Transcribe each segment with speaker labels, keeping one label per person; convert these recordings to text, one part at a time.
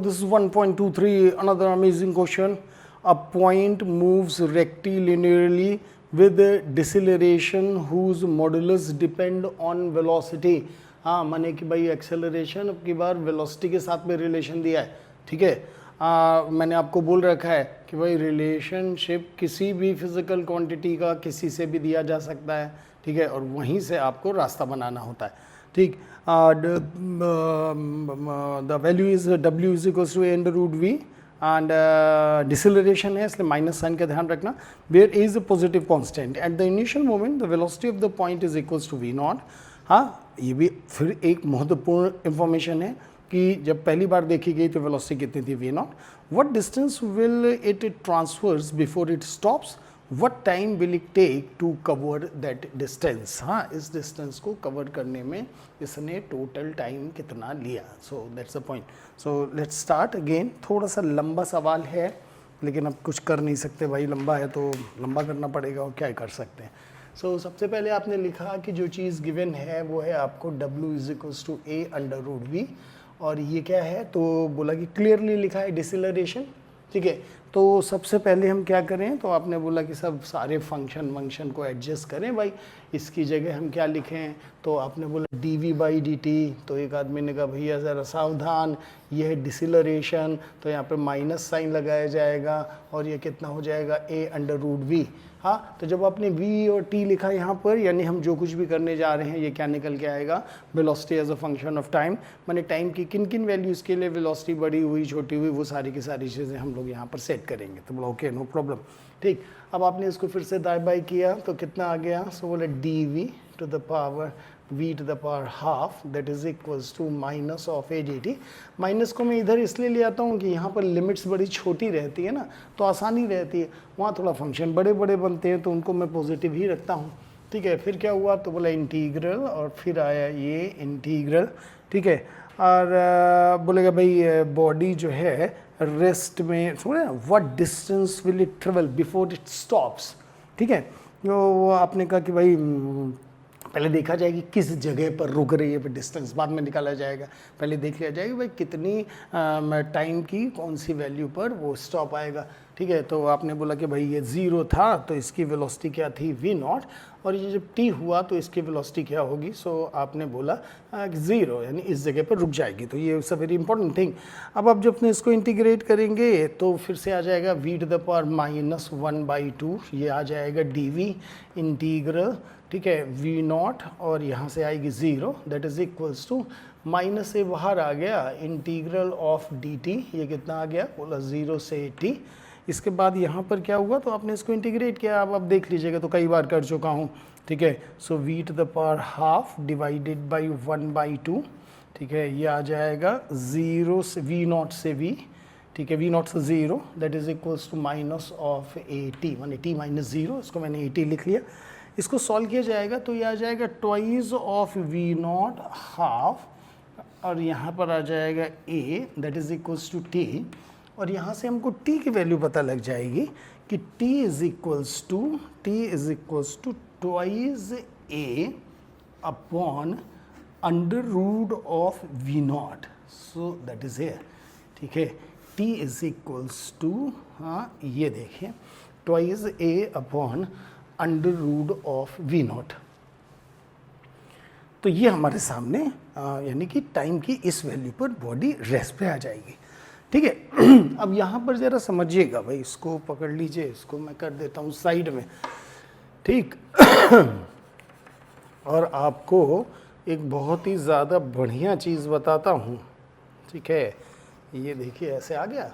Speaker 1: this is 1.23, another amazing question. A point moves rectilinearly with a deceleration whose modulus depend on velocity. हाँ, माने कि भाई acceleration अब की बार वेलोसिटी के साथ में रिलेशन दिया है, ठीक है। मैंने आपको बोल रखा है कि भाई रिलेशनशिप किसी भी फिजिकल क्वांटिटी का किसी से भी दिया जा सकता है, ठीक है, और वहीं से आपको रास्ता बनाना होता है, ठीक। The value is w is equal to a/√v and deceleration है, इसलिए माइनस साइन का ध्यान रखना। Where is a positive constant at the initial moment the velocity of the point is equals to v0। हाँ, ये भी फिर एक महत्वपूर्ण इंफॉर्मेशन है कि जब पहली बार देखी गई तो वेलोसिटी कितनी थी, v0। What distance will it transfers before it stops, what time will it take to cover that distance. हाँ, इस डिस्टेंस को कवर करने में इसने टोटल टाइम कितना लिया। So that's the point. So let's start again. थोड़ा सा लंबा सवाल है लेकिन अब कुछ कर नहीं सकते भाई, लंबा है तो लंबा करना पड़ेगा और क्या कर सकते हैं। सो सबसे पहले आपने लिखा कि जो चीज़ गिवन है वो है आपको w is equals to a/√v, और ये क्या है तो बोला कि क्लियरली लिखा है डिसेलरेशन, ठीक है। तो सबसे पहले हम क्या करें, तो आपने बोला कि सब सारे फंक्शन को एडजस्ट करें भाई। इसकी जगह हम क्या लिखें, तो आपने बोला dv/dt, तो एक आदमी ने कहा भैया ज़रा सावधान, ये है डिसेलरेशन, तो यहाँ पे माइनस साइन लगाया जाएगा और ये कितना हो जाएगा a/√v। हाँ, तो जब आपने v और t लिखा यहाँ पर, यानी हम जो कुछ भी करने जा रहे हैं ये क्या निकल के आएगा, velocity as a function of time. माने टाइम की किन किन वैल्यूज़ के लिए वेलोसिटी बड़ी हुई छोटी हुई वो सारी की सारी चीज़ें हम लोग यहाँ पर सेट करेंगे। तो बोला ओके, नो प्रॉब्लम, ठीक। अब आपने इसको फिर से दाएं बाएं किया तो कितना आ गया, सो बोले dv to the power v to the power half that is equals to minus of a/dt। माइनस को मैं इधर इसलिए ले आता हूँ कि यहाँ पर लिमिट्स बड़ी छोटी रहती है ना, तो आसानी रहती है। वहाँ थोड़ा फंक्शन बड़े बड़े बनते हैं तो उनको मैं पॉजिटिव ही रखता हूँ, ठीक है। फिर क्या हुआ, तो बोला इंटीग्रल, और फिर आया ये इंटीग्रल, ठीक है। और बोलेगा भाई बॉडी जो है रेस्ट में, सुने what distance will it travel before it stops, ठीक है। तो आपने कहा कि भाई पहले देखा जाएगी किस जगह पर रुक रही है, फिर डिस्टेंस बाद में निकाला जाएगा। पहले देख लिया जाएगा भाई कितनी टाइम की कौन सी वैल्यू पर वो स्टॉप आएगा, ठीक है। तो आपने बोला कि भाई ये 0 था तो इसकी वेलोसिटी क्या थी, v0, और ये जब t हुआ तो इसकी वेलोसिटी क्या होगी, सो आपने बोला 0, यानी इस जगह पर रुक जाएगी। तो ये it's a very important thing. अब आप जब इसको इंटीग्रेट करेंगे तो फिर से आ जाएगा v टू द पावर -1/2, ये आ जाएगा dv इंटीग्रल, ठीक है, v0, और यहाँ से आएगी 0 that is equals to minus से बाहर आ गया इंटीग्रल ऑफ dt, ये कितना आ गया, बोला 0 से t। इसके बाद यहाँ पर क्या हुआ, तो आपने इसको इंटीग्रेट किया। अब आप देख लीजिएगा, तो कई बार कर चुका हूँ, ठीक है। So v to the power half divided by 1/2, ठीक है, ये आ जाएगा 0 से v0 से v, ठीक है, v0 से 0 that is equals to minus of at, माने t माइनस 0, इसको मैंने at लिख लिया। इसको सॉल्व किया जाएगा तो ये आ जाएगा ट्वाइस ऑफ v0 हाफ, और यहाँ पर आ जाएगा a that is equals to t, और यहाँ से हमको t की वैल्यू पता लग जाएगी कि t is equals to twice a upon under root of v0, so that is here, ठीक है। t इज इक्वल्स टू, हाँ ये देखिए, twice a upon under root of v0। तो ये हमारे सामने यानी कि टाइम की इस वैल्यू पर बॉडी रेस्ट पे आ जाएगी, ठीक है। अब यहाँ पर ज़रा समझिएगा भाई, इसको पकड़ लीजिए, इसको मैं कर देता हूँ साइड में, ठीक। और आपको एक बहुत ही ज़्यादा बढ़िया चीज़ बताता हूँ, ठीक है। ये देखिए ऐसे आ गया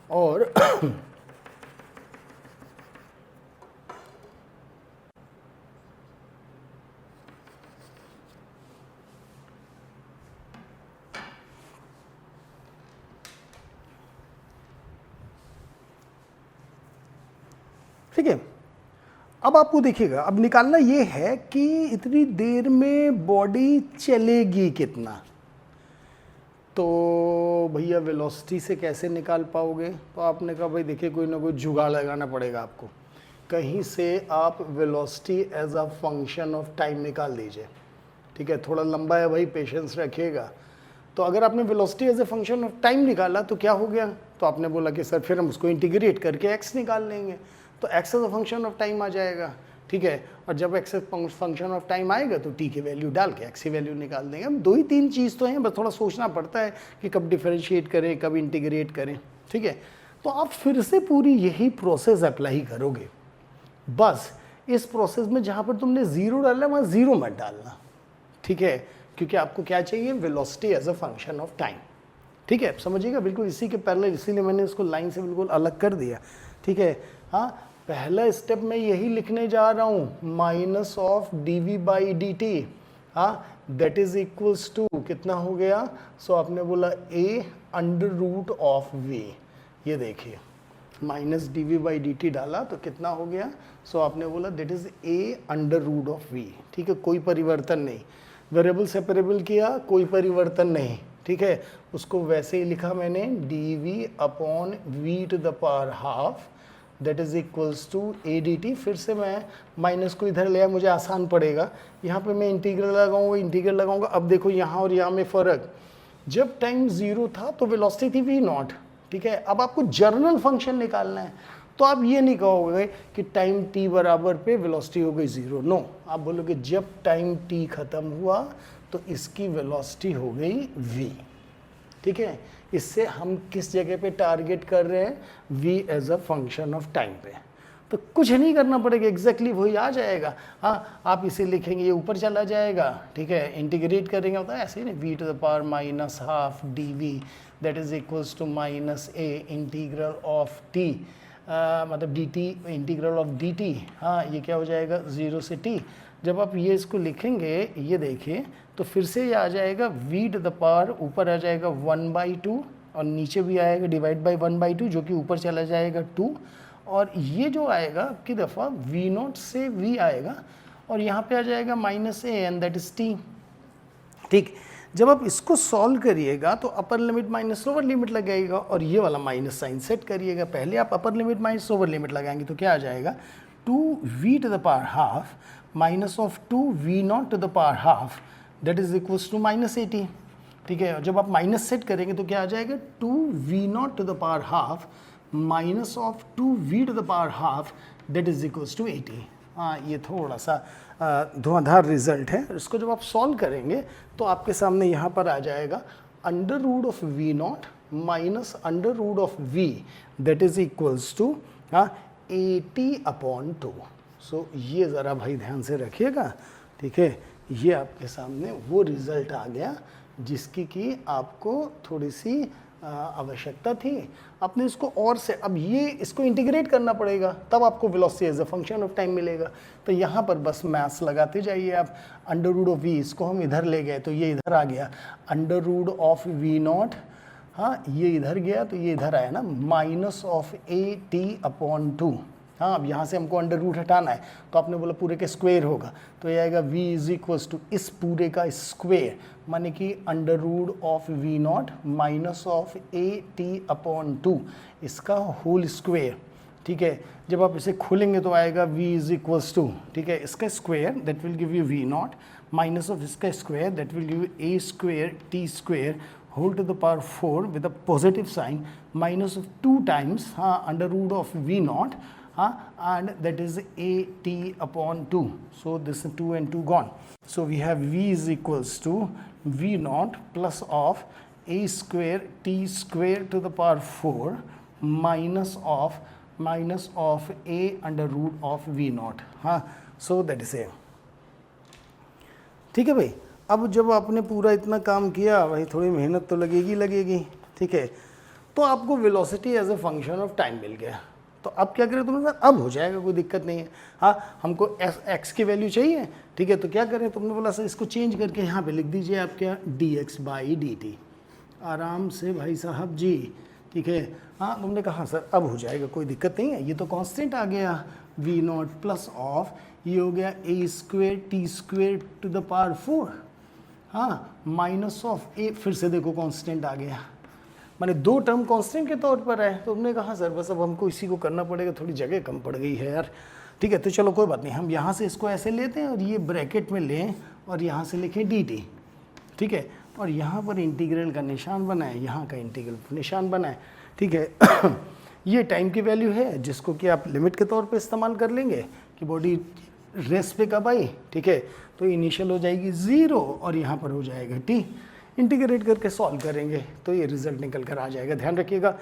Speaker 1: और ठीक है। अब आपको देखिएगा, अब निकालना ये है कि इतनी देर में बॉडी चलेगी कितना। तो भैया वेलोसिटी से कैसे निकाल पाओगे, तो आपने कहा भाई देखिए कोई ना कोई जुगाड़ लगाना पड़ेगा आपको, कहीं से आप velocity as a function of time निकाल दीजिए, ठीक है। थोड़ा लंबा है भाई, पेशेंस रखिएगा। तो अगर आपने velocity as a function of time निकाला तो क्या हो गया, तो आपने बोला कि सर फिर हम उसको इंटीग्रेट करके x निकाल लेंगे, तो x as a function of time आ जाएगा, ठीक है। और जब x फंक्शन ऑफ टाइम आएगा तो t की वैल्यू डाल के x की वैल्यू निकाल देंगे। हम 2 ही 3 चीज़ तो हैं, बस थोड़ा सोचना पड़ता है कि कब डिफरेंशिएट करें, कब इंटीग्रेट करें, ठीक है। तो आप फिर से पूरी यही प्रोसेस अप्लाई करोगे, बस इस प्रोसेस में जहाँ पर तुमने 0 डाला वहाँ 0 मत डालना, ठीक है, क्योंकि आपको क्या चाहिए, velocity as a function of time, ठीक है। समझिएगा, बिल्कुल इसी के पैरेलल, इसीलिए मैंने इसको लाइन से बिल्कुल अलग कर दिया, ठीक है। हाँ, पहला स्टेप मैं यही लिखने जा रहा हूँ, minus of dv by dt, हाँ, दैट इज इक्वल्स टू कितना हो गया, सो आपने बोला a under root of v, ये देखिए माइनस dv बाई dt डाला तो कितना हो गया, सो आपने बोला that is a under root of v, ठीक है, कोई परिवर्तन नहीं, वेरिएबल सेपरेबल किया, कोई परिवर्तन नहीं, ठीक है, उसको वैसे ही लिखा मैंने dv upon v to the power half that is equals to a dt। फिर से मैं माइनस को इधर ले आया, मुझे आसान पड़ेगा, यहाँ पे मैं इंटीग्रल लगाऊंगा। अब देखो यहाँ और यहाँ में फ़र्क, जब टाइम 0 था तो वेलोसिटी थी v0, ठीक है। अब आपको जर्नल फंक्शन निकालना है, तो आप ये नहीं कहोगे कि टाइम t बराबर पे वेलोसिटी हो गई 0, नो, आप बोलोगे जब टाइम t ख़त्म हुआ तो इसकी वेलोसिटी हो गई v, ठीक है। इससे हम किस जगह पे टारगेट कर रहे हैं, v as a function of time पे, तो कुछ नहीं करना पड़ेगा, एग्जैक्टली वही आ जाएगा। हाँ, आप इसे लिखेंगे, ये ऊपर चला जाएगा, ठीक है, इंटीग्रेट करेंगे, होता है ऐसे ही ना, v to the power minus half dv that is equals to minus a integral of t, मतलब dt इंटीग्रल ऑफ dt, हाँ, ये क्या हो जाएगा 0 से t। जब आप ये इसको लिखेंगे, ये देखिए, तो फिर से ये आ जाएगा v टू द पावर, ऊपर आ जाएगा 1/2 और नीचे भी आएगा डिवाइड बाई 1/2, जो कि ऊपर चला जाएगा 2, और ये जो आएगा की दफ़ा v0 से v आएगा और यहाँ पे आ जाएगा minus a and that is t, ठीक। जब आप इसको सॉल्व करिएगा तो अपर लिमिट माइनस लोअर लिमिट लगाइएगा और ये वाला माइनस साइन सेट करिएगा। पहले आप upper limit minus lower limit लगाएंगे तो क्या आ जाएगा, 2v to the power half minus of 2v0 to the power half that is equals to minus 80, ठीक है। जब आप माइनस सेट करेंगे तो क्या आ जाएगा, 2v0 to the power half minus of 2v to the power half that is equals to 80। हाँ, ये थोड़ा सा धुआंधार रिजल्ट है। इसको जब आप सॉल्व करेंगे तो आपके सामने यहाँ पर आ जाएगा under root of v0 minus under root of v that is equals to 80/2। So ये ज़रा भाई ध्यान से रखिएगा, ठीक है। ये आपके सामने वो रिज़ल्ट आ गया जिसकी कि आपको थोड़ी सी आवश्यकता थी। आपने इसको और से, अब ये इसको इंटीग्रेट करना पड़ेगा, तब आपको velocity as a function of time मिलेगा। तो यहाँ पर बस मैथ्स लगाते जाइए आप। अंडर रूट ऑफ v, इसको हम इधर ले गए तो ये इधर आ गया, अंडर रूट ऑफ v0, हाँ, ये इधर गया तो ये इधर आया ना, माइनस ऑफ AT/2। हाँ, अब यहाँ से हमको अंडर रूट हटाना है तो आपने बोला पूरे के स्क्वायर होगा, तो ये आएगा v इज इक्वल्स टू इस पूरे का स्क्वायर, माने कि under root of v0 minus of AT/2 इसका होल स्क्वायर, ठीक है। जब आप इसे खोलेंगे तो आएगा v इज इक्वल्स टू, ठीक है, इसका square that will give you v0 minus of इसका square that will give you a square t square whole to the power 4 with a positive sign minus of 2 times, हाँ, under root of v0, and that is AT/2. So this 2 and 2 gone. So we have v is equals to v0 plus of a square t square to the power 4 minus of a under root of v0, हाँ, so that is a, ठीक है भाई। अब जब आपने पूरा इतना काम किया भाई, थोड़ी मेहनत तो लगेगी, ठीक है, तो आपको velocity as a function of time मिल गया। तो अब क्या करें तुमने, अब हो जाएगा, कोई दिक्कत नहीं है। हाँ, हमको x की वैल्यू चाहिए, ठीक है, तो क्या करें, तुमने बोला सर इसको चेंज करके यहाँ पे लिख दीजिए आप क्या, dx/dt, आराम से भाई साहब जी, ठीक है। हाँ, तुमने कहा सर अब हो जाएगा, कोई दिक्कत नहीं है, ये तो कांस्टेंट आ गया v0 प्लस ऑफ ये हो गया a square t square to the power 4, हाँ, माइनस ऑफ a, फिर से देखो कांस्टेंट आ गया, माने 2 टर्म कांस्टेंट के तौर पर है। तो हमने कहा सर बस अब हमको इसी को करना पड़ेगा, थोड़ी जगह कम पड़ गई है यार, ठीक है। तो चलो कोई बात नहीं, हम यहाँ से इसको ऐसे लेते हैं और ये ब्रैकेट में लें और यहाँ से लिखें dt, ठीक है। और यहाँ पर इंटीग्रल का निशान बना है, यहाँ का इंटीग्रल निशान बना है, ठीक है। ये टाइम की वैल्यू है जिसको कि आप लिमिट के तौर पे इस्तेमाल कर लेंगे कि बॉडी रेस्ट पे कब आई, ठीक है। तो इनिशियल हो जाएगी 0 और यहाँ पर हो जाएगा t। इंटीग्रेट करके सॉल्व करेंगे तो ये रिजल्ट निकल कर आ जाएगा। ध्यान रखिएगा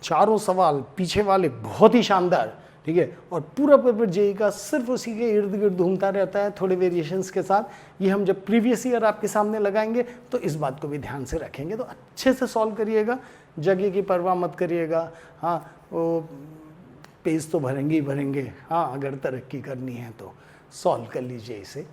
Speaker 1: चारों सवाल पीछे वाले बहुत ही शानदार, ठीक है। और पूरा पेपर जेई का सिर्फ उसी के इर्द गिर्द घूमता रहता है थोड़े वेरिएशंस के साथ। ये हम जब प्रीवियस ईयर आपके सामने लगाएंगे तो इस बात को भी ध्यान से रखेंगे। तो अच्छे से सॉल्व करिएगा, जगह की परवाह मत करिएगा। हाँ वो पेज तो भरेंगे ही भरेंगे, हाँ अगर तरक्की करनी है तो सॉल्व कर लीजिए इसे।